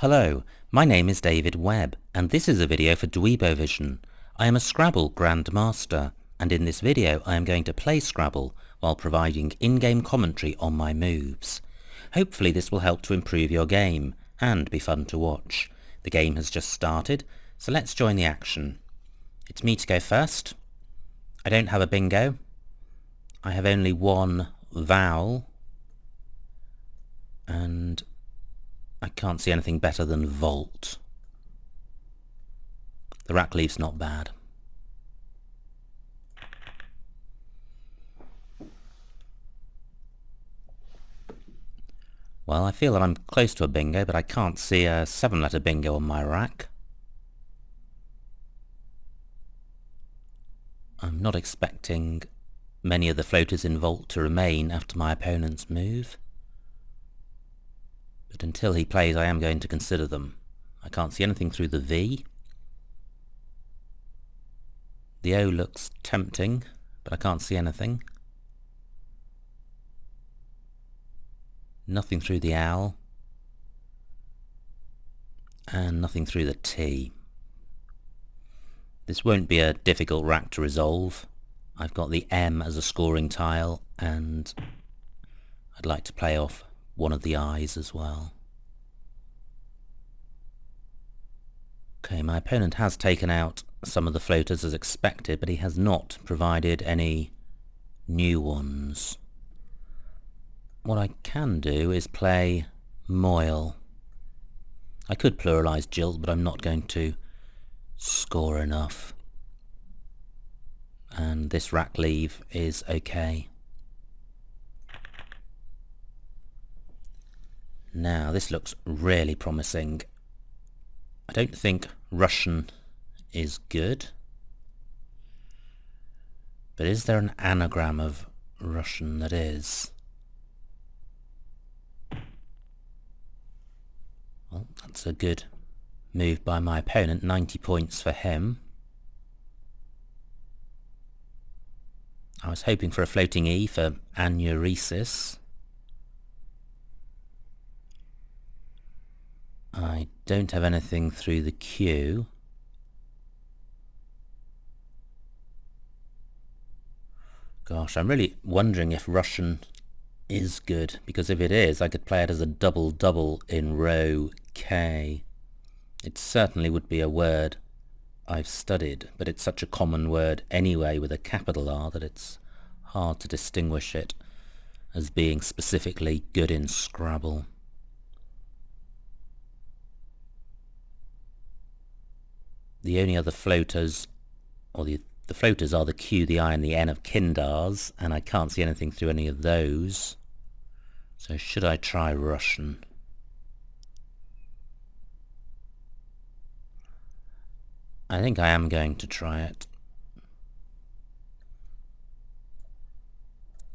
Hello, my name is David Webb, and this is a video for Dweebovision. I am a Scrabble grandmaster, and in this video I am going to play Scrabble while providing in-game commentary on my moves. Hopefully this will help to improve your game, and be fun to watch. The game has just started, so let's join the action. It's me to go first. I don't have a bingo. I have only one vowel, and I can't see anything better than vault. The rack leaf's not bad. Well, I feel that I'm close to a bingo, but I can't see a 7-letter bingo on my rack. I'm not expecting many of the floaters in vault to remain after my opponent's move. But until he plays, I am going to consider them. I can't see anything through the V. The O looks tempting, but I can't see anything. Nothing through the owl. And nothing through the T. This won't be a difficult rack to resolve. I've got the M as a scoring tile, and I'd like to play off one of the I's as well. Okay, my opponent has taken out some of the floaters as expected, but he has not provided any new ones. What I can do is play Moyle. I could pluralise Jilt, but I'm not going to score enough. And this rack leave is okay. Now, this looks really promising. I don't think Russian is good. But is there an anagram of Russian that is? Well, that's a good move by my opponent. 90 points for him. I was hoping for a floating E for anuresis. I don't have anything through the Q. Gosh, I'm really wondering if Russian is good, because if it is, I could play it as a double-double in row K. It certainly would be a word I've studied, but it's such a common word anyway with a capital R that it's hard to distinguish it as being specifically good in Scrabble. The only other floaters, or the floaters are the Q, the I and the N of Kindars, and I can't see anything through any of those. So should I try Russian? I think I am going to try it.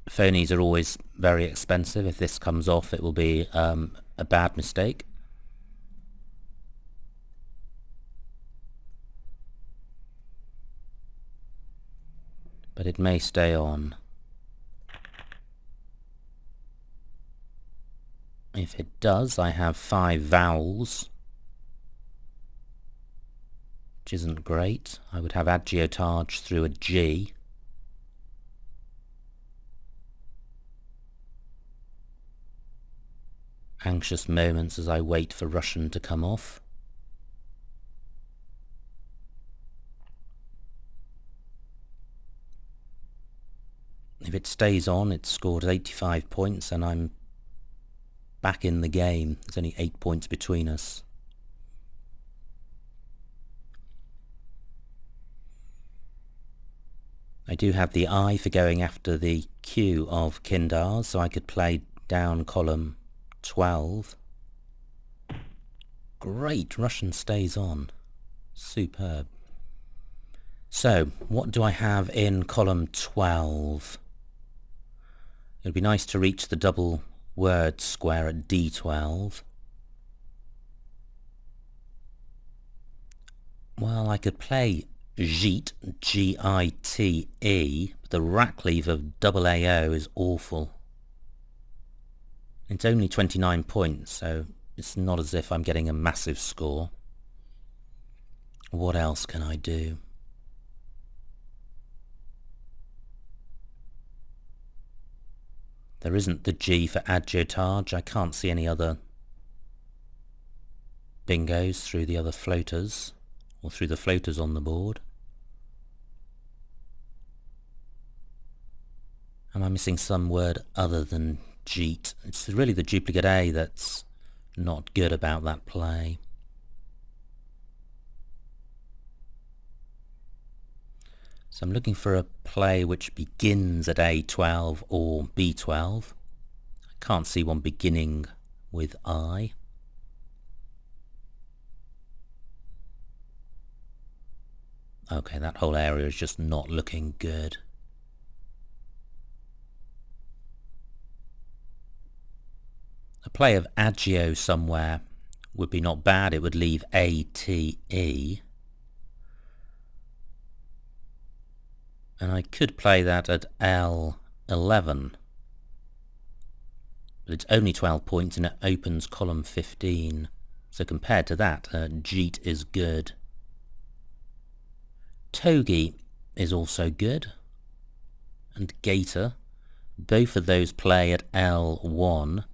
Phonies are always very expensive. If this comes off, it will be a bad mistake. But it may stay on. If it does, I have 5 vowels, which isn't great. I would have agiotage through a G. Anxious moments as I wait for Russian to come off. If it stays on, it's scored 85 points and I'm back in the game. There's only 8 points between us. I do have the I for going after the Q of Kindars, so I could play down column 12. Great, Russian stays on. Superb. So, what do I have in column 12? It would be nice to reach the double word square at D12. Well, I could play Gite, G-I-T-E, but the rack leave of double AO is awful. It's only 29 points, so it's not as if I'm getting a massive score. What else can I do? There isn't the G for agiotage. I can't see any other bingos through the other floaters, or through the floaters on the board. Am I missing some word other than jeet? It's really the duplicate A that's not good about that play. So I'm looking for a play which begins at A12 or B12. I can't see one beginning with I. Okay, that whole area is just not looking good. A play of agio somewhere would be not bad. It would leave A-T-E. And I could play that at L11. But it's only 12 points and it opens column 15. So compared to that, jeet is good. Togi is also good. And gator. Both of those play at L1.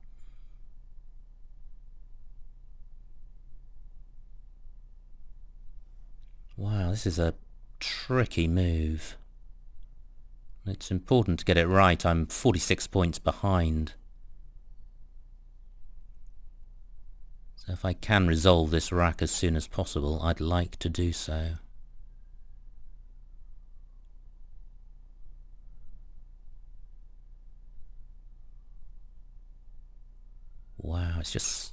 Wow, this is a tricky move. It's important to get it right. I'm 46 points behind. So if I can resolve this rack as soon as possible, I'd like to do so. Wow, it's just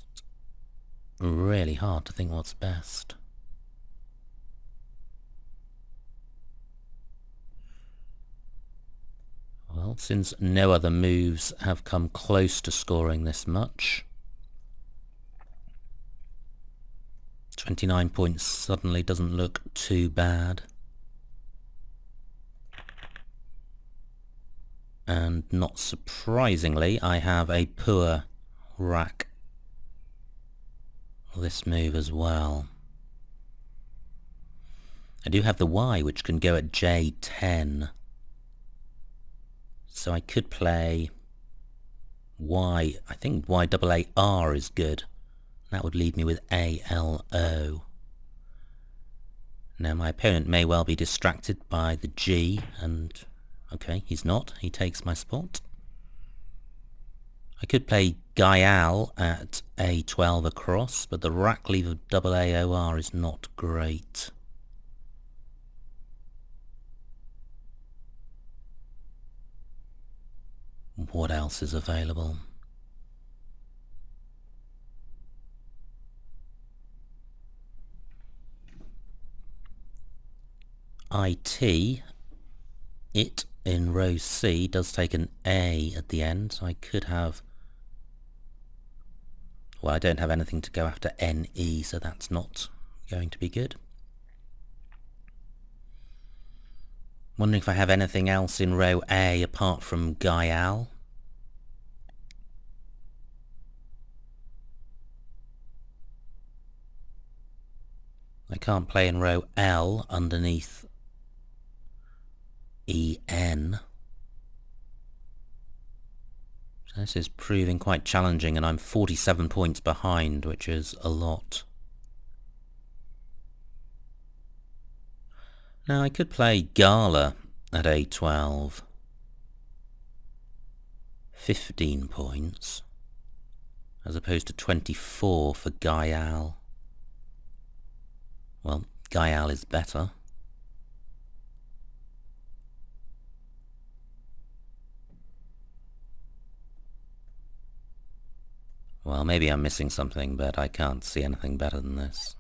really hard to think what's best. Well, since no other moves have come close to scoring this much, 29 points suddenly doesn't look too bad. And not surprisingly, I have a poor rack for this move as well. I do have the Y, which can go at J10. So I could play Y. I think YAAR is good. That would leave me with ALO. Now my opponent may well be distracted by the G, and okay, he's not. He takes my spot. I could play Gaial at A12 across, but the rack leave of AAOR is not great. What else is available? IT, it in row C does take an A at the end, so I could have... Well, I don't have anything to go after NE, so that's not going to be good. Wondering if I have anything else in row A apart from Gaial. I can't play in row L underneath EN. So this is proving quite challenging, and I'm 47 points behind, which is a lot. Now I could play Gala at A12. 15 points, as opposed to 24 for Gaial. Well, Gaial is better. Well, maybe I'm missing something, but I can't see anything better than this.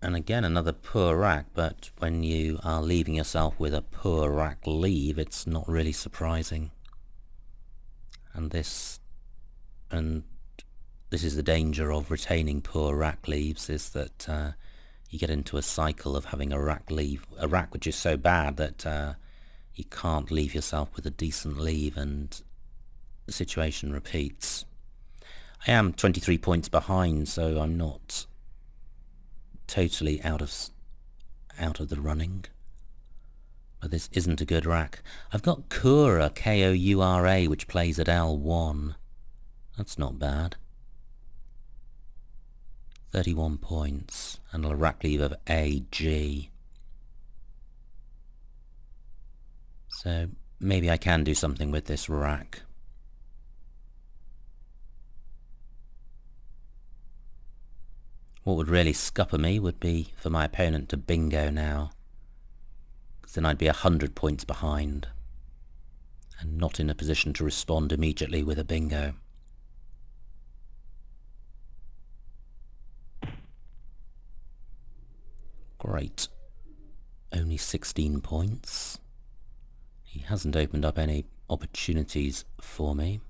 And again, another poor rack, but when you are leaving yourself with a poor rack leave, it's not really surprising. And this is the danger of retaining poor rack leaves, is that you get into a cycle of having a rack leave, a rack which is so bad that You can't leave yourself with a decent leave and the situation repeats. I am 23 points behind, so I'm not totally out of the running. But this isn't a good rack. I've got Koura, Koura, which plays at L1. That's not bad. 31 points, and a rack leave of AG. So maybe I can do something with this rack. What would really scupper me would be for my opponent to bingo now, because then I'd be 100 points behind and not in a position to respond immediately with a bingo. Great. Only 16 points. He hasn't opened up any opportunities for me.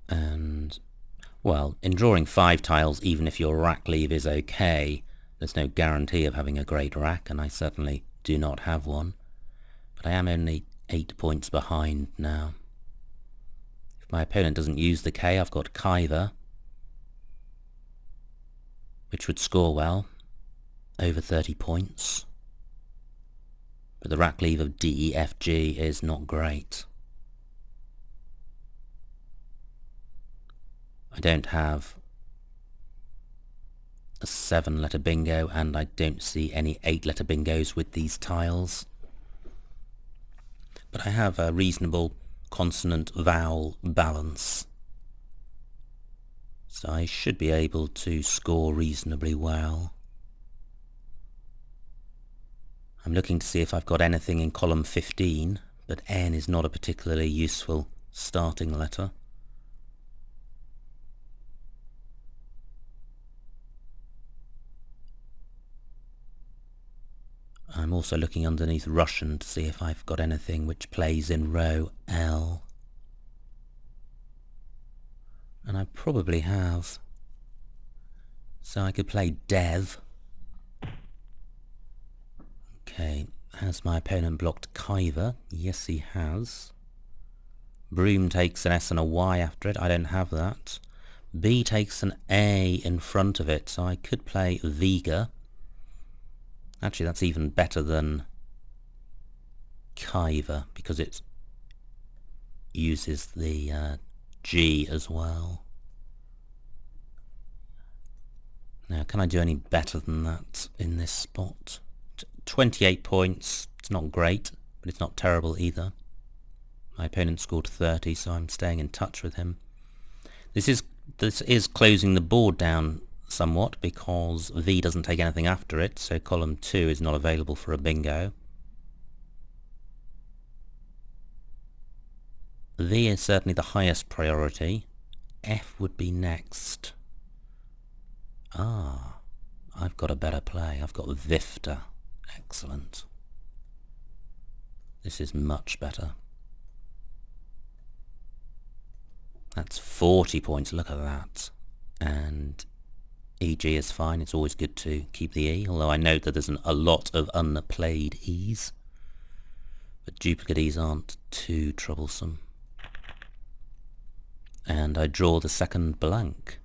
And, well, in drawing 5 tiles, even if your rack leave is okay, there's no guarantee of having a great rack, and I certainly do not have one. But I am only 8 points behind now. If my opponent doesn't use the K, I've got Kaiva, which would score well, over 30 points. But the rack leave of DEFG is not great. I don't have a 7-letter bingo, and I don't see any 8-letter bingos with these tiles. But I have a reasonable consonant-vowel balance, so I should be able to score reasonably well. I'm looking to see if I've got anything in column 15, but N is not a particularly useful starting letter. I'm also looking underneath Russian to see if I've got anything which plays in row L. And I probably have. So I could play Dev. Okay, has my opponent blocked Kaiva? Yes, he has. Broom takes an S and a Y after it. I don't have that. B takes an A in front of it, so I could play Vega. Actually, that's even better than Kaiva, because it uses the G as well. Now, can I do any better than that in this spot? 28 points. It's not great, but it's not terrible either. My opponent scored 30, so I'm staying in touch with him. This is closing the board down somewhat, because V doesn't take anything after it, so column 2 is not available for a bingo. V is certainly the highest priority. F would be next. Ah, I've got a better play. I've got Vifta. Excellent. This is much better. That's 40 points, look at that. And EG is fine, it's always good to keep the E, although I note that there's a lot of unplayed E's. But duplicate E's aren't too troublesome. And I draw the second blank.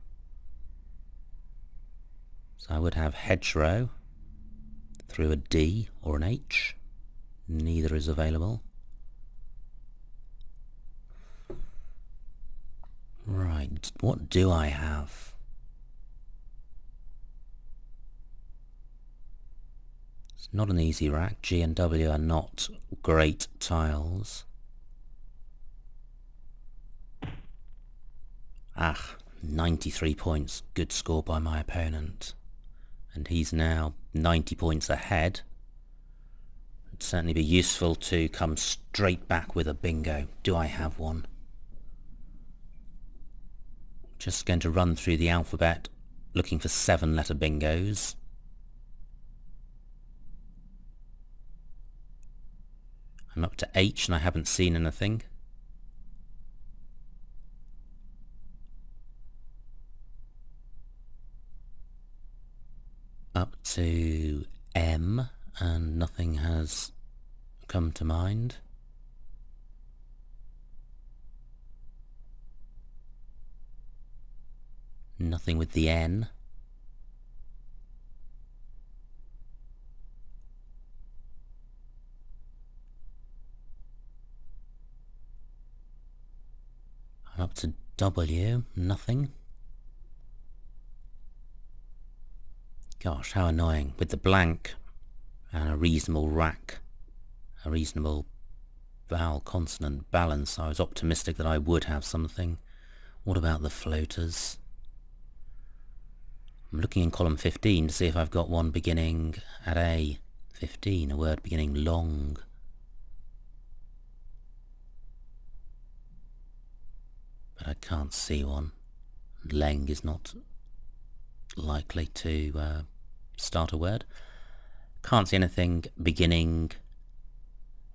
So I would have hedgerow through a D or an H. Neither is available. Right, what do I have? It's not an easy rack. G and W are not great tiles. Ah, 93 points. Good score by my opponent. And he's now 90 points ahead. It'd certainly be useful to come straight back with a bingo. Do I have one? Just going to run through the alphabet looking for 7-letter bingos. I'm up to H and I haven't seen anything. up to M, and nothing has come to mind. Nothing with the N. Up to W, nothing. Gosh, how annoying. With the blank and a reasonable rack, a reasonable vowel consonant balance, I was optimistic that I would have something. What about the floaters? I'm looking in column 15 to see if I've got one beginning at A. 15, a word beginning long. But I can't see one. Leng is not likely to start a word. Can't see anything beginning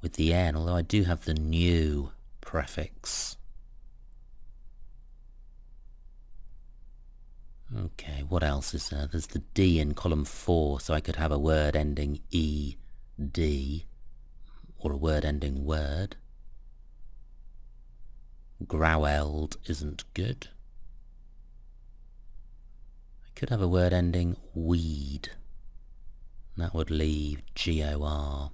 with the N, although I do have the new prefix. Okay, what else is there? There's the D in column 4, so I could have a word ending E-D, or a word ending word. Growled isn't good. I could have a word ending weed. That would leave G-O-R.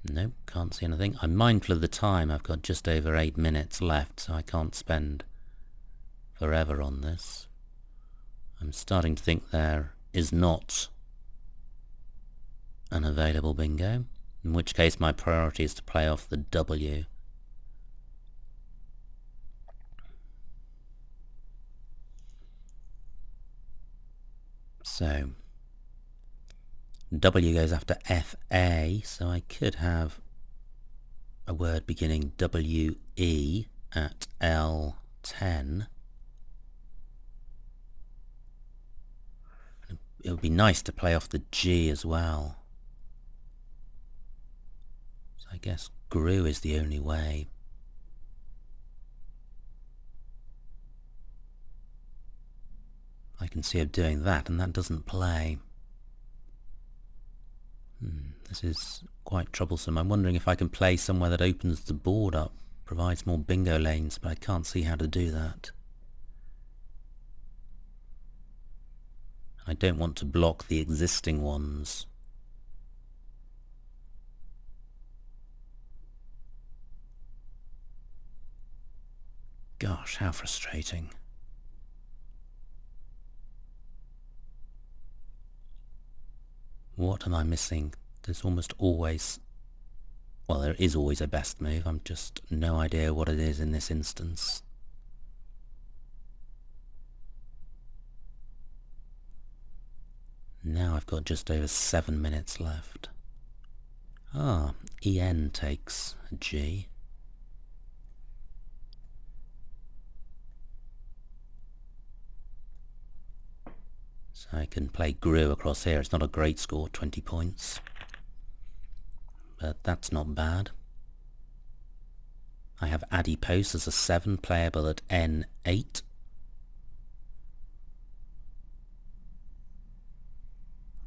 Nope, can't see anything. I'm mindful of the time. I've got just over 8 minutes left, so I can't spend forever on this. I'm starting to think there is not an available bingo, in which case my priority is to play off the W. So W goes after F-A, so I could have a word beginning W-E at L10. It would be nice to play off the G as well. So I guess grew is the only way. I can see of doing that, and that doesn't play. This is quite troublesome. I'm wondering if I can play somewhere that opens the board up, provides more bingo lanes, but I can't see how to do that. I don't want to block the existing ones. Gosh, how frustrating. What am I missing? There's almost always... well, there is always a best move. I'm just no idea what it is in this instance. Now I've got just over 7 minutes left. Ah, EN takes a G. So I can play grew across here. It's not a great score, 20 points. But that's not bad. I have adipose as a 7, playable at N8.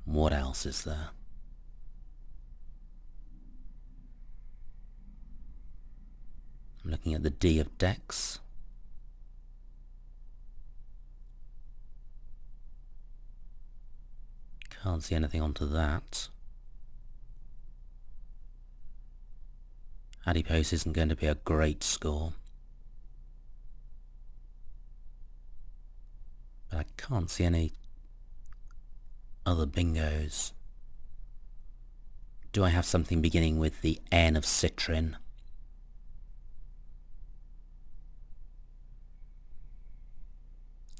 What else is there? I'm looking at the D of decks. Can't see anything onto that. Adipose isn't going to be a great score. But I can't see any other bingos. Do I have something beginning with the N of citrin?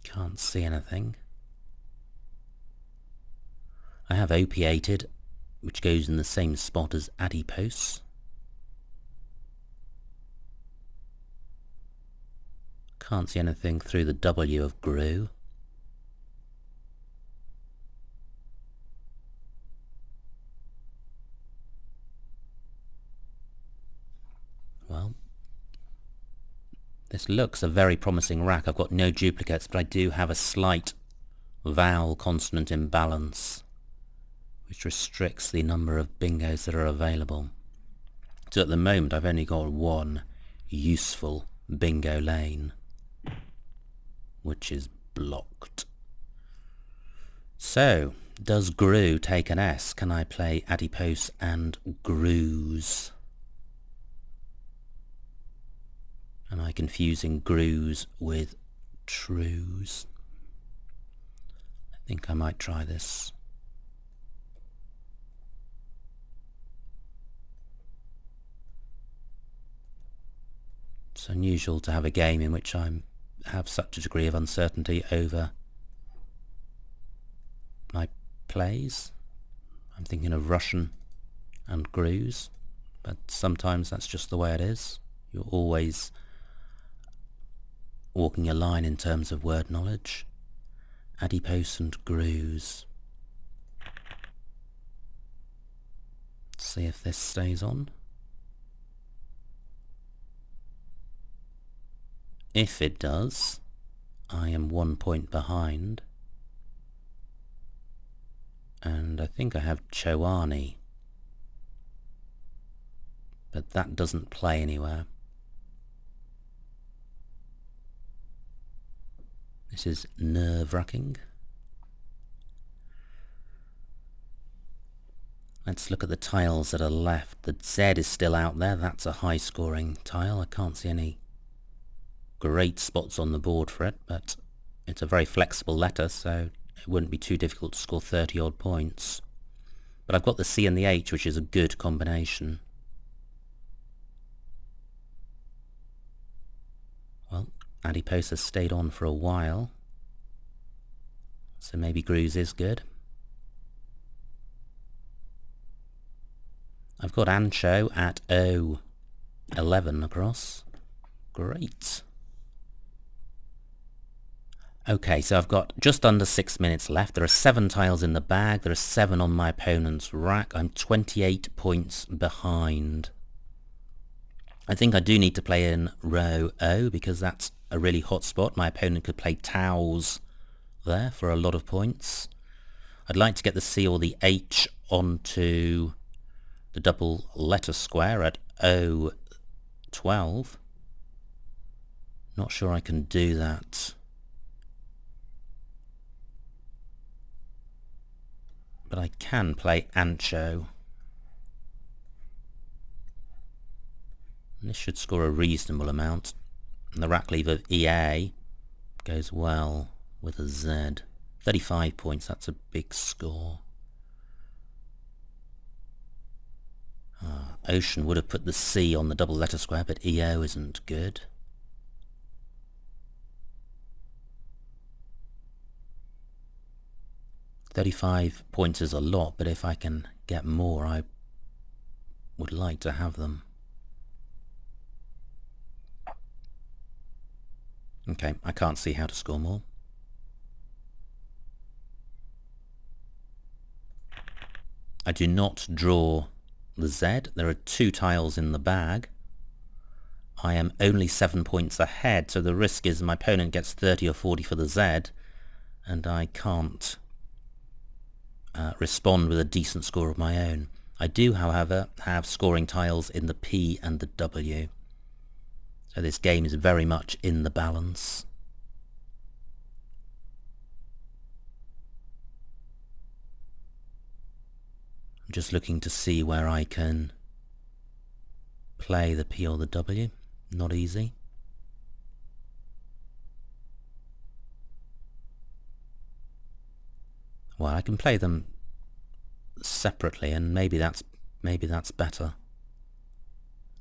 Can't see anything. I have opiated, which goes in the same spot as adipose. Can't see anything through the W of grew. Well, this looks a very promising rack. I've got no duplicates, but I do have a slight vowel consonant imbalance, which restricts the number of bingos that are available. So at the moment I've only got one useful bingo lane, which is blocked. So, does Gru take an S? Can I play adipose and Grus? Am I confusing Grus with Trues? I think I might try this. It's unusual to have a game in which I have such a degree of uncertainty over my plays. I'm thinking of Russian and Grus, but sometimes that's just the way it is. You're always walking a line in terms of word knowledge. Adipose and Grus. Let's see if this stays on. If it does, I am 1 point behind. And I think I have Choani. But that doesn't play anywhere. This is nerve-wracking. Let's look at the tiles that are left. The Z is still out there. That's a high-scoring tile. I can't see any great spots on the board for it, but it's a very flexible letter, so it wouldn't be too difficult to score 30-odd points. But I've got the C and the H, which is a good combination. Well, adipose has stayed on for a while, so maybe Grus is good. I've got Ancho at O11 across. Great. Okay, so I've got just under 6 minutes left. There are 7 tiles in the bag. There are 7 on my opponent's rack. I'm 28 points behind. I think I do need to play in row O because that's a really hot spot. My opponent could play Taus there for a lot of points. I'd like to get the C or the H onto the double letter square at O12. Not sure I can do that. But I can play Ancho. And this should score a reasonable amount. And the rack leave of EA goes well with a Z. 35 points, that's a big score. Ocean would have put the C on the double letter square, but EO isn't good. £35 points is a lot, but if I can get more, I would like to have them. Okay, I can't see how to score more. I do not draw the Z. There are 2 tiles in the bag. I am only 7 points ahead, so the risk is my opponent gets 30 or 40 for the Z, and I can't respond with a decent score of my own. I do, however, have scoring tiles in the P and the W. So this game is very much in the balance. I'm just looking to see where I can play the P or the W. Not easy. Well, I can play them separately, and maybe that's better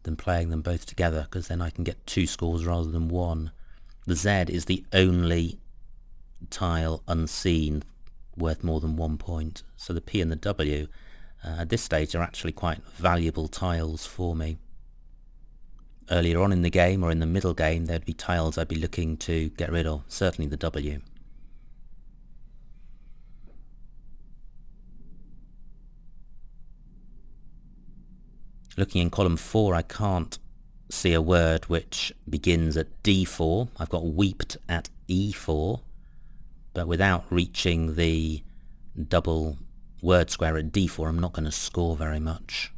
than playing them both together, because then I can get 2 scores rather than 1. The Z is the only tile unseen worth more than 1 point, so the P and the W at this stage are actually quite valuable tiles for me. Earlier on in the game or in the middle game there'd be tiles I'd be looking to get rid of, certainly the W. Looking in column 4, I can't see a word which begins at D4. I've got weeped at E4, but without reaching the double word square at d4, I'm not going to score very much.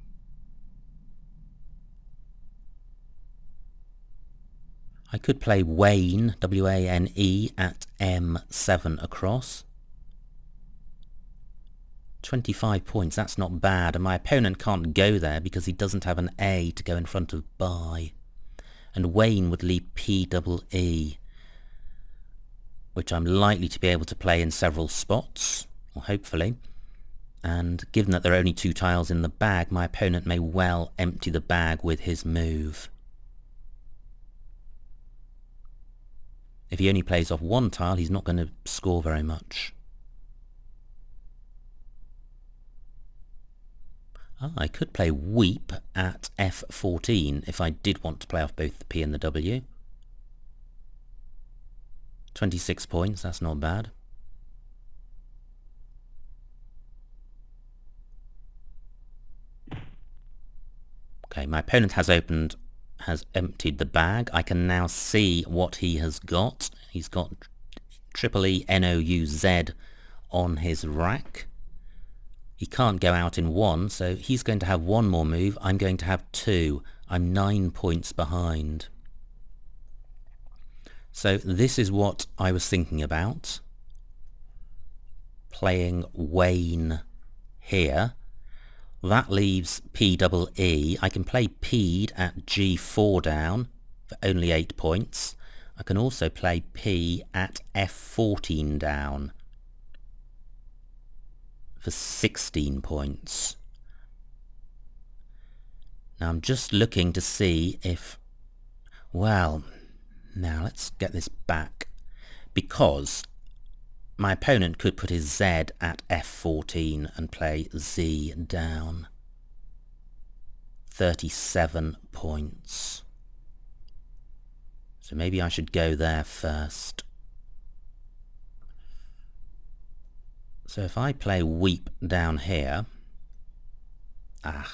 I could play Wane, W-A-N-E, at m7 across. 25 points, that's not bad, and my opponent can't go there because he doesn't have an A to go in front of by. And Wane would leave P-double-E, which I'm likely to be able to play in several spots, or hopefully. And given that there are only 2 tiles in the bag, my opponent may well empty the bag with his move. If he only plays off 1 tile, he's not going to score very much. I could play Weep at f14 if I did want to play off both the P and the W. 26 points, that's not bad. Okay, my opponent has emptied the bag. I can now see what he has got. He's got triple E N-O-U-Z on his rack. He can't go out in 1, so he's going to have 1 more move. I'm going to have 2. I'm 9 points behind. So this is what I was thinking about. Playing Wane here. That leaves P-double-E. I can play P'd at G4 down for only 8 points. I can also play P at F14 down for 16 points. Now I'm just looking to see if... Well, now let's get this back. Because my opponent could put his Z at F14 and play Z down. 37 points. So maybe I should go there first. So if I play Weep down here... I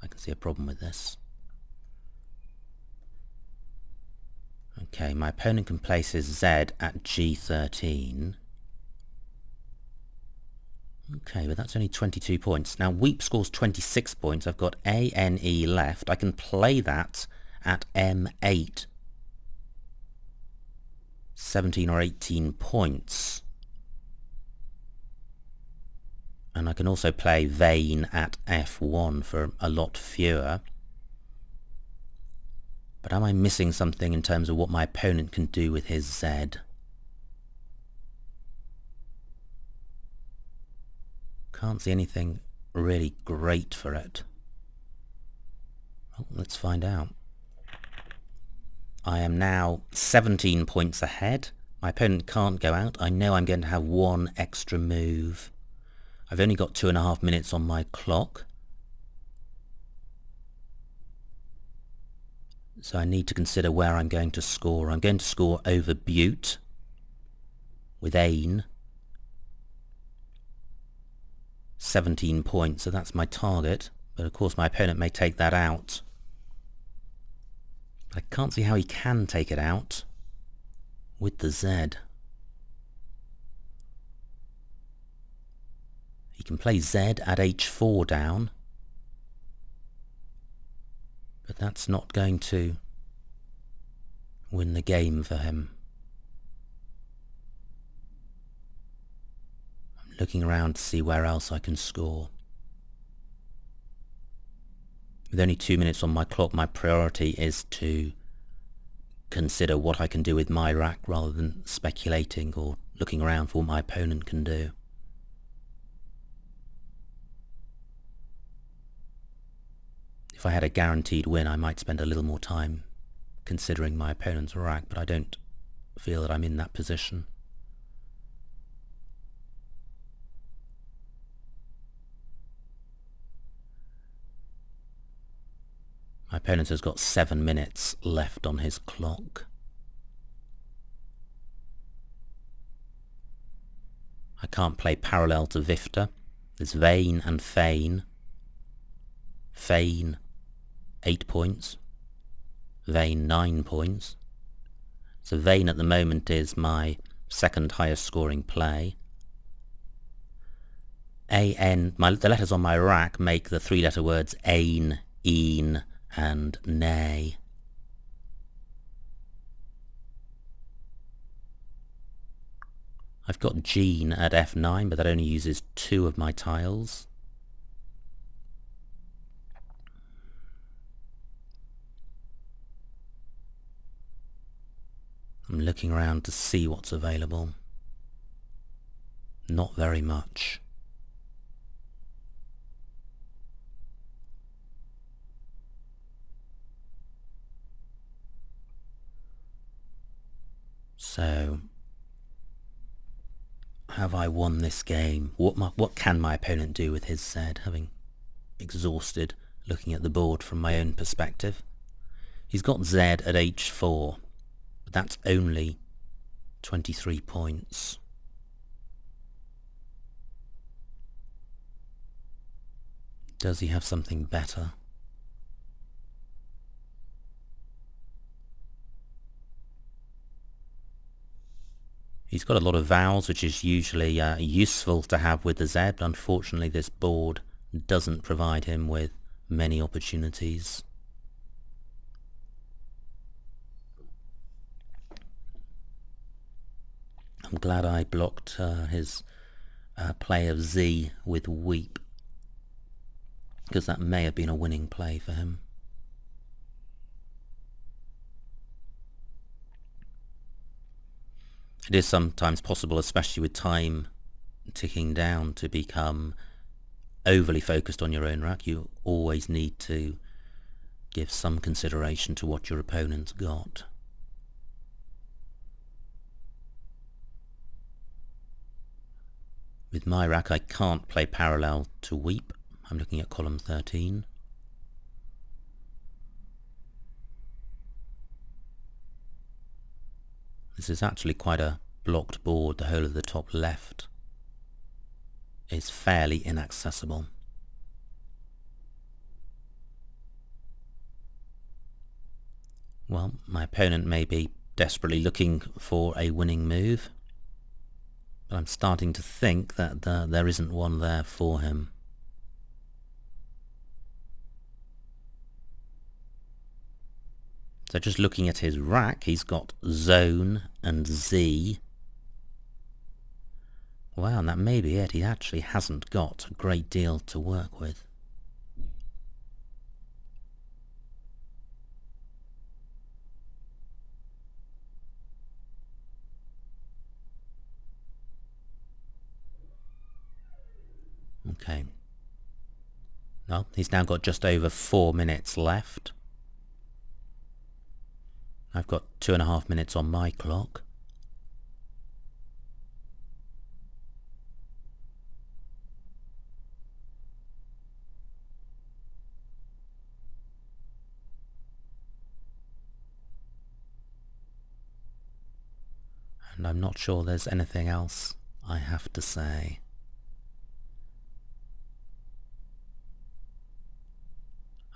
can see a problem with this. Okay, my opponent can place his Z at G13. Okay, but that's only 22 points. Now Weep scores 26 points. I've got A-N-E left. I can play that at M8. 17 or 18 points. And I can also play Vane at F1 for a lot fewer. But am I missing something in terms of what my opponent can do with his Z? Can't see anything really great for it. Well, let's find out. I am now 17 points ahead. My opponent can't go out. I know I'm going to have 1 extra move. I've only got 2.5 minutes on my clock. So I need to consider where I'm going to score. I'm going to score over Butte with Ain. 17 points, so that's my target. But of course my opponent may take that out. I can't see how he can take it out with the Z. He can play Z at H4 down, but that's not going to win the game for him. I'm looking around to see where else I can score. With only 2 minutes on my clock, my priority is to consider what I can do with my rack rather than speculating or looking around for what my opponent can do. If I had a guaranteed win, I might spend a little more time considering my opponent's rack, but I don't feel that I'm in that position. My opponent has got 7 minutes left on his clock. I can't play parallel to Vifta. There's Vane and Fane. Fane, 8 points. Vane, 9 points. So Vane at the moment is my second highest scoring play. A-N, the letters on my rack make the three-letter words ain, een, and nay. I've got Jean at F9, but that only uses 2 of my tiles. I'm looking around to see what's available. Not very much. So, have I won this game? What can my opponent do with his Z, having exhausted looking at the board from my own perspective? He's got Z at H4, but that's only 23 points. Does he have something better? He's got a lot of vowels, which is usually useful to have with the Z, but unfortunately this board doesn't provide him with many opportunities. I'm glad I blocked his play of Z with Weep, because that may have been a winning play for him. It is sometimes possible, especially with time ticking down, to become overly focused on your own rack. You always need to give some consideration to what your opponent's got. With my rack I can't play parallel to Weep. I'm looking at column 13. This is actually quite a blocked board. The whole of the top left is fairly inaccessible. Well, my opponent may be desperately looking for a winning move, but I'm starting to think that there isn't one there for him. So just looking at his rack, he's got Zone and Z. Wow, and that may be it. He actually hasn't got a great deal to work with. Okay. Well, he's now got just over 4 minutes left. I've got 2.5 minutes on my clock. And I'm not sure there's anything else I have to say.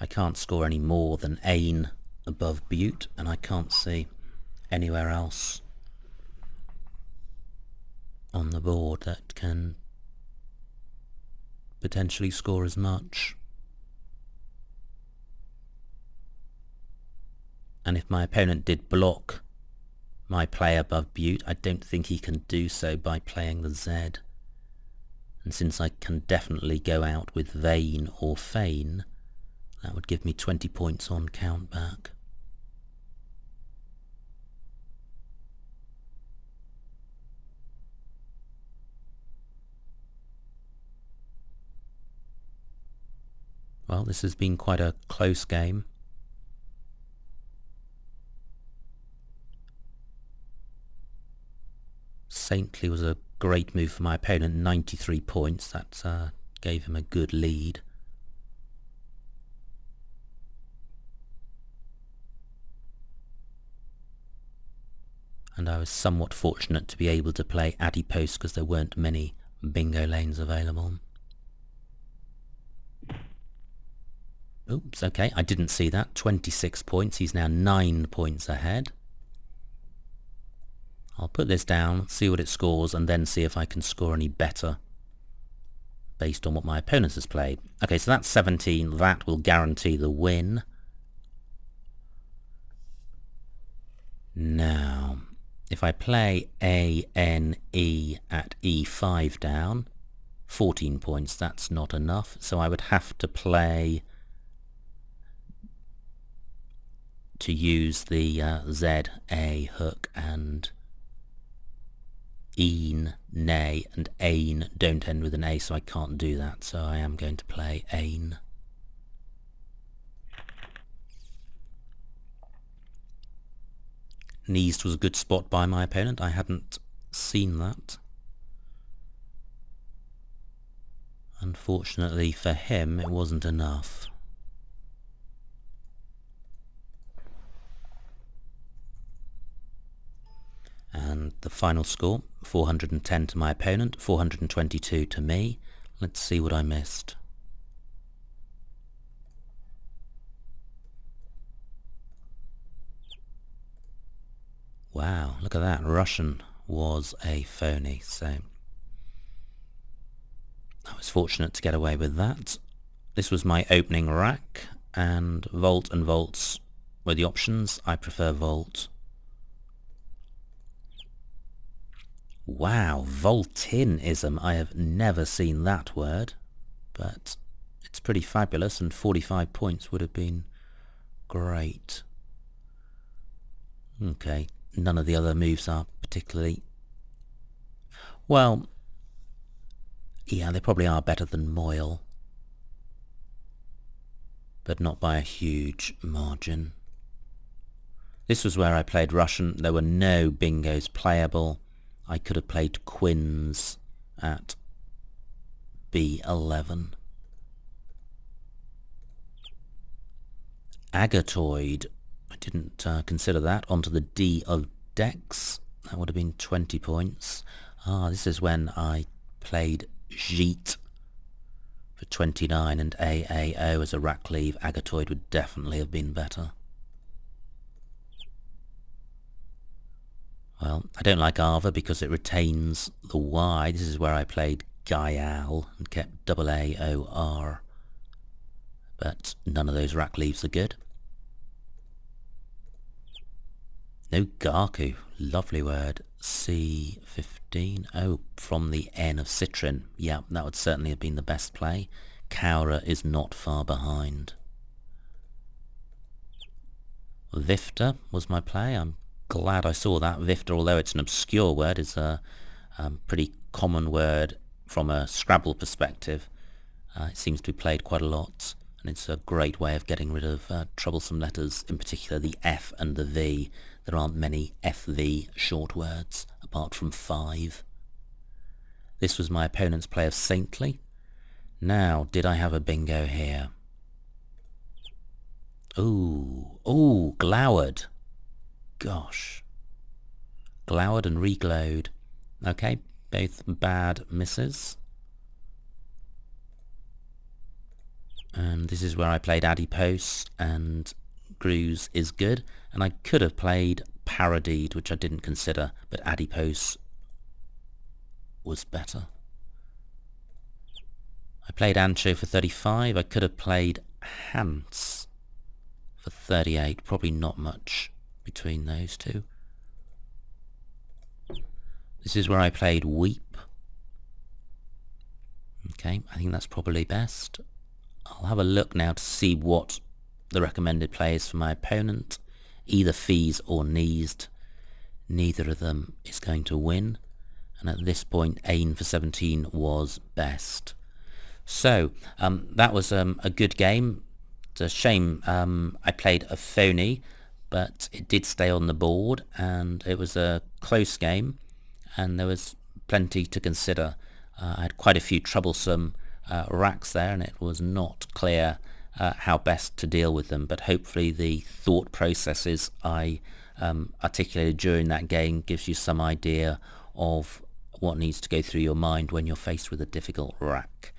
I can't score any more than Ain above Butte, and I can't see anywhere else on the board that can potentially score as much. And if my opponent did block my play above Butte, I don't think he can do so by playing the Z. And since I can definitely go out with Vain or Feign, that would give me 20 points on countback. Well, this has been quite a close game. Saintly was a great move for my opponent, 93 points. That gave him a good lead. And I was somewhat fortunate to be able to play adipose because there weren't many bingo lanes available. Oops, okay, I didn't see that. 26 points. He's now 9 points ahead. I'll put this down, see what it scores, and then see if I can score any better based on what my opponent has played. Okay, so that's 17. That will guarantee the win. Now, if I play A, N, E at E5 down, 14 points, that's not enough. So I would have to play to use the Z, A hook, and een, nay, and ain don't end with an A, so I can't do that. So I am going to play ain. Neased was a good spot by my opponent. I hadn't seen that. Unfortunately for him, it wasn't enough. And the final score, 410 to my opponent, 422 to me. Let's see what I missed. Wow, look at that. Russian was a phony, so I was fortunate to get away with that. This was my opening rack, and Volt and Volts were the options. I prefer Volt. Wow, Voltinism. I have never seen that word, but it's pretty fabulous, and 45 points would have been great. Okay, none of the other moves are particularly... Well, yeah, they probably are better than Moyle, but not by a huge margin. This was where I played Russian. There were no bingos playable. I could have played Quins at B11. Agatoid, I didn't consider that. Onto the D of Dex, that would have been 20 points. This is when I played Jeet for 29 and AAO as a rack leave. Agatoid would definitely have been better. Well, I don't like Ava because it retains the Y. This is where I played Gaial and kept AAOR. But none of those rack leaves are good. No Gaku, lovely word. C15, oh, from the N of Citrin. Yeah, that would certainly have been the best play. Kaura is not far behind. Vifta was my play. I'm glad I saw that. Vifta, although it's an obscure word, is a pretty common word from a Scrabble perspective. It seems to be played quite a lot, and it's a great way of getting rid of troublesome letters, in particular the F and the V. There aren't many FV short words, apart from 5. This was my opponent's play of Saintly. Now, did I have a bingo here? Ooh, glowered. Gosh. Glowered and reglowed. Okay, both bad misses. And this is where I played Adipose, and Grooves is good. And I could have played Parodied, which I didn't consider, but Adipose was better. I played Ancho for 35. I could have played Hans for 38. Probably not much between those two. This is where I played Weep. Okay, I think that's probably best. I'll have a look now to see what the recommended play is for my opponent. Either Fees or Neased. Neither of them is going to win. And at this point, Ain for 17 was best. So, that was a good game. It's a shame I played a phony, but it did stay on the board, and it was a close game, and there was plenty to consider. I had quite a few troublesome racks there, and it was not clear how best to deal with them, but hopefully the thought processes I articulated during that game gives you some idea of what needs to go through your mind when you're faced with a difficult rack.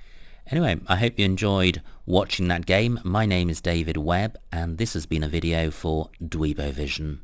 Anyway, I hope you enjoyed watching that game. My name is David Webb, and this has been a video for Dweebovision.